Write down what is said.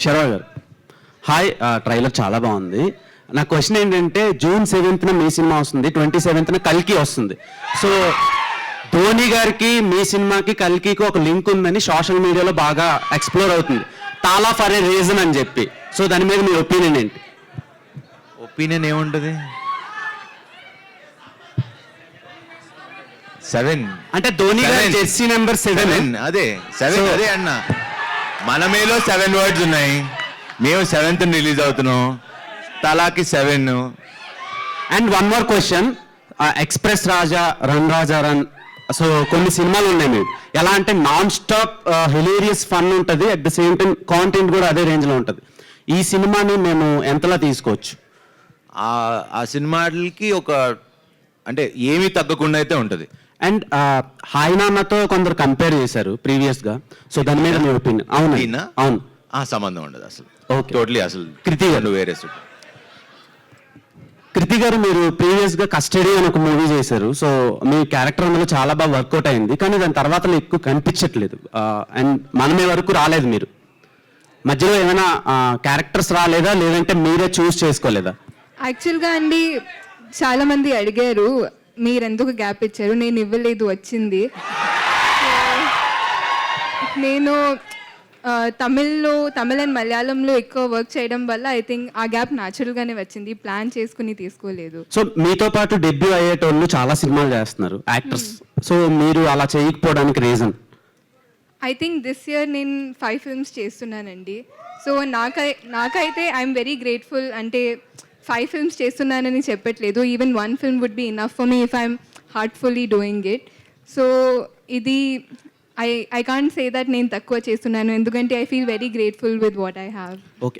శర్వ గారు hi, trailer చాలా బాగుంది. నా క్వశ్చన్ ఏంటంటే జూన్ 7th మీ సినిమా వస్తుంది, 27th కల్కి వస్తుంది. సో ధోని గారికి మీ సినిమాకి కల్కికి ఒక లింక్ ఉందని సోషల్ మీడియాలో బాగా ఎక్స్ప్లోర్ అవుతుంది, తాలా ఫర్ ఏ రీజన్ అని చెప్పి. సో దాని మీద మీ ఒపీనియన్ ఏంటి? ఒపీనియన్ ఏముంటుంది? 7 అంటే ధోని గారి జెర్సీ నెంబర్ 7. అదే 7 అదే అన్న. మన మేలో 7 వర్డ్స్ ఉన్నాయి, మేము 7th రిలీజ్ అవుతున్నాం, తలాకి 7. And one more question, express Raja, run Raja run, so కొన్ని సినిమాలు ఉన్నాయి మీరు ఎలా అంటే నాన్ స్టాప్ హిలేరియస్ ఫన్ ఉంటుంది, at the same time content కూడా అదే రేంజ్లో ఉంటుంది. ఈ సినిమాని మేము ఎంతలా తీసుకోవచ్చు? ఆ సినిమాలకి ఒక అంటే ఏమీ తగ్గకుండా అయితే ఉంటుంది. అండ్ హాయ్ నాన్నతో కొందరు కంపేర్ చేశారు ప్రీవియస్గా, సో దాని మీద మీ ఒపీనియన్? అవును అవును. ఆ సంబంధం ఉండదు అసలు. ఓకే, టోటలీ అసలు కృతి గారు వేరే కృతి గారు మీరు ప్రీవియస్గా కస్టడీ అని ఒక మూవీ చేశారు. సో మీ క్యారెక్టర్ అందులో చాలా బాగా వర్కౌట్ అయింది, కానీ దాని తర్వాత ఎక్కువ కనిపించట్లేదు. అండ్ మనమే వరకు రాలేదు. మీరు మధ్యలో ఏమైనా క్యారెక్టర్స్ రాలేదా, లేదంటే మీరే చూస్ చేసుకోలేదా? యాక్చువల్గా అండి, చాలామంది అడిగారు మీరెందుకు గ్యాప్ ఇచ్చారు, నేను ఇవ్వలేదు, వచ్చింది. నేను తమిళ్ అండ్ మలయాళంలో ఎక్కువ వర్క్ చేయడం వల్ల ఐ థింక్ ఆ గ్యాప్ న్యాచురల్గానే వచ్చింది, ప్లాన్ చేసుకుని తీసుకోలేదు. సో మీతో పాటు డెబ్యూ అయ్యేటోళ్ళు చాలా సినిమాలు చేస్తున్నారు యాక్టర్స్, సో మీరు అలా చేయకపోవడానికి reason? I think this year నేను 5 ఫిల్మ్స్ చేస్తున్నానండి. సో నాకైతే ఐఎమ్ వెరీ గ్రేట్ఫుల్. అంటే 5 ఫిల్మ్స్ చేస్తున్నానని చెప్పట్లేదు, even 1 film would be enough for me if I'm heartfully doing it. So ఇది ఐ కాంట్ సే దట్ నేను తక్కువ చేస్తున్నాను, ఎందుకంటే I feel very grateful with what I have. Okay,